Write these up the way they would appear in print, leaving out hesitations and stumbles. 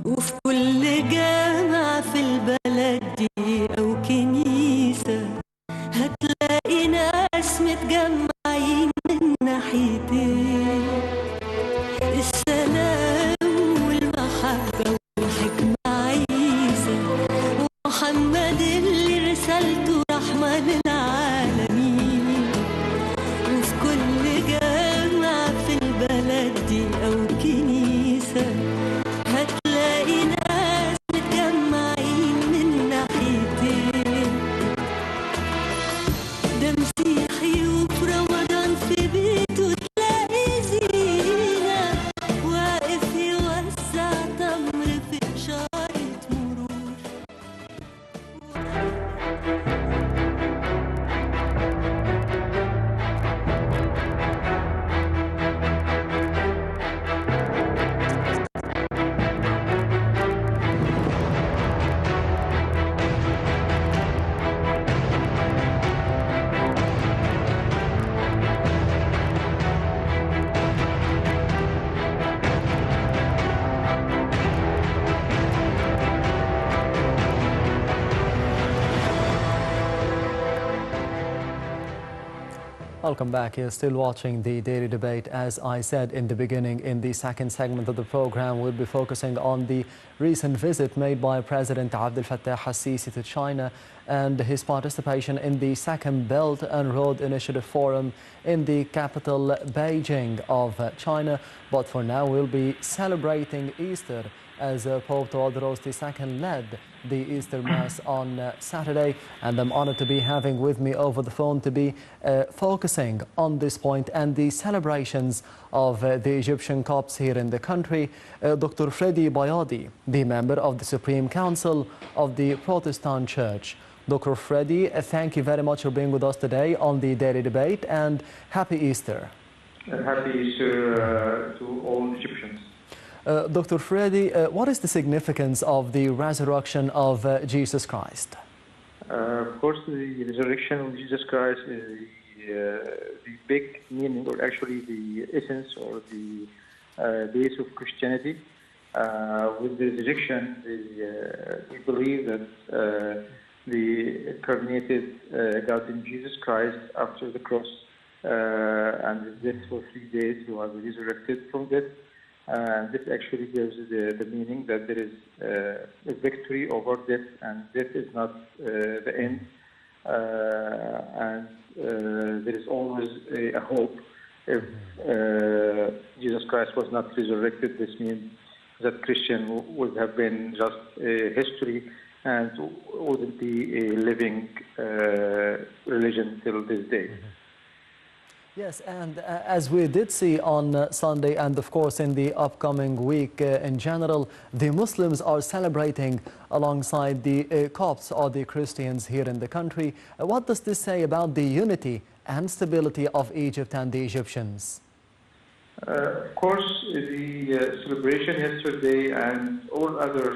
وفي كل جامع في البلد دي أو كنيسة هتلاقي ناس متجمعين من ناحيتين، السلام والمحبة والحكمة عيسى، ومحمد اللي رسالته رحمة للعالمين. وفي كل جامع في البلد دي أو كنيسة هتلاقي ناس متجمعين من ناحيتين، ده مسيحي وفي رمضان في بيته تلاقي زينة واقف يوزع تمر في إشارة مرور. Welcome back. You're still watching the daily debate. As I said in the beginning, in the second segment of the program, we'll be focusing on the recent visit made by President Abdel Fattah al-Sisi to China and his participation in the Second Belt and Road Initiative Forum in the capital Beijing of China. But for now, we'll be celebrating Easter as Pope Theodoros II led the Easter Mass on Saturday, and I'm honored to be having with me over the phone to be focusing on this point and the celebrations of the Egyptian Copts here in the country, Dr. Freddy Elbaiady, the member of the Supreme Council of the Protestant Church. Dr. Freddy, thank you very much for being with us today on the Daily Debate, and Happy Easter. Happy Easter to all Egyptians. Dr. Freddy, what is the significance of the resurrection of Jesus Christ? Of course, the resurrection of Jesus Christ is the big meaning, or actually the essence or the base of Christianity. With the resurrection, we believe that the incarnated God in Jesus Christ after the cross and his death for 3 days, he was resurrected from death. And this actually gives the meaning that there is a victory over death, and death is not the end. And there is always a hope. If Jesus Christ was not resurrected, this means that Christian would have been just a history and wouldn't be a living religion till this day. Yes, and as we did see on Sunday, and of course in the upcoming week in general, the Muslims are celebrating alongside the Copts or the Christians here in the country. What does this say about the unity and stability of Egypt and the Egyptians? Of course, the celebration yesterday and all other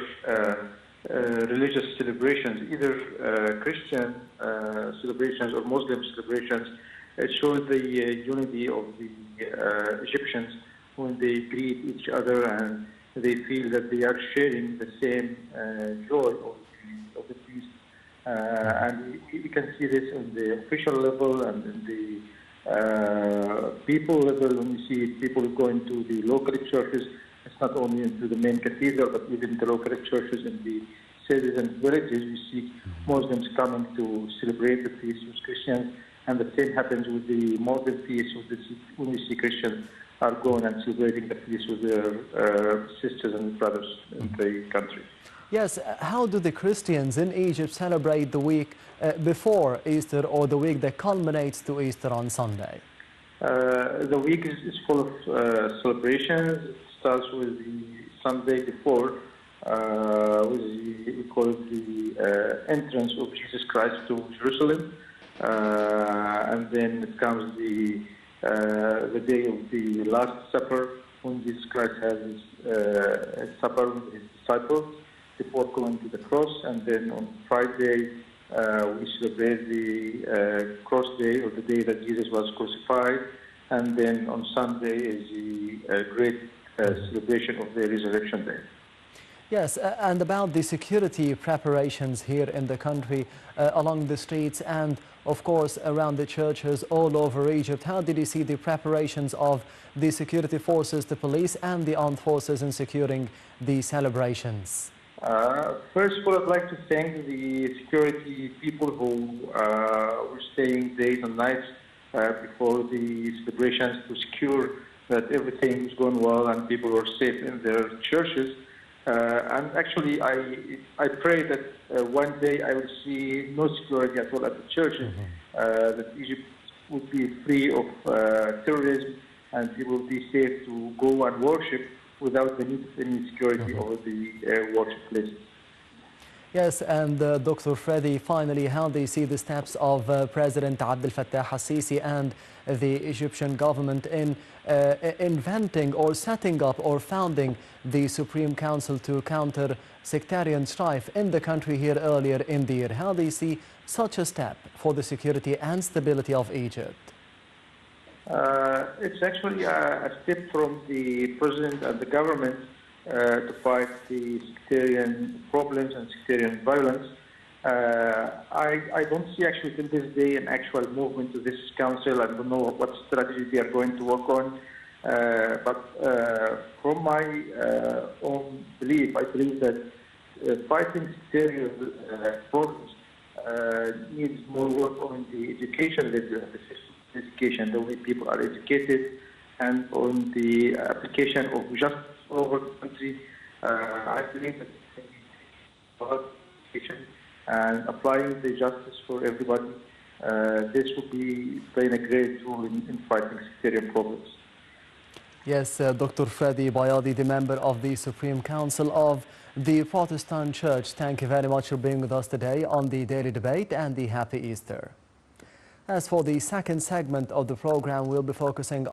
religious celebrations, either Christian celebrations or Muslim celebrations, it shows the unity of the Egyptians when they greet each other and they feel that they are sharing the same joy of the feast. And we can see this on the official level and in the people level. When we see people going to the local churches, it's not only into the main cathedral, but even the local churches in the cities and villages, we see Muslims coming to celebrate the feast with Christians. And the same happens with the Muslim feast, when we see Christians are going and celebrating the feast with their sisters and brothers in the country. Yes, how do the Christians in Egypt celebrate the week before Easter, or the week that culminates to Easter on Sunday? The week is full of celebrations. It starts with the Sunday before, we call it the entrance of Jesus Christ to Jerusalem. And then it comes the day of the Last Supper, when Jesus Christ has his supper with his disciples before going to the cross. And then on Friday, we celebrate the cross day, or the day that Jesus was crucified. And then on Sunday is the great celebration of the Resurrection Day. Yes, and about the security preparations here in the country, along the streets and, of course, around the churches all over Egypt. How did you see the preparations of the security forces, the police and the armed forces in securing the celebrations? First of all, I'd like to thank the security people who were staying days and nights before the celebrations to secure that everything was going well and people were safe in their churches. And actually, I pray that one day I will see no security at all at the churches, that Egypt would be free of terrorism and people will be safe to go and worship without the need of any security over the worship places. Yes, and Dr. Freddy, finally, how do you see the steps of President Abdel Fattah al-Sisi and the Egyptian government in inventing or setting up or founding the Supreme Council to counter sectarian strife in the country here earlier in the year? How do you see such a step for the security and stability of Egypt? It's actually a step from the president and the government to fight the sectarian problems and sectarian violence. I don't see actually till this day an actual movement to this council. I don't know what strategy they are going to work on. But from my own belief, I believe that fighting sectarian problems needs more work on the education level, the system of education, the way people are educated, and on the application of justice all over the country. I believe that education and applying the justice for everybody, this would be playing a great role in fighting sectarian problems. Yes, Dr. Freddy Elbaiady, the member of the Supreme Council of the Protestant Church. Thank you very much for being with us today on the Daily Debate, and the Happy Easter. As for the second segment of the program, we'll be focusing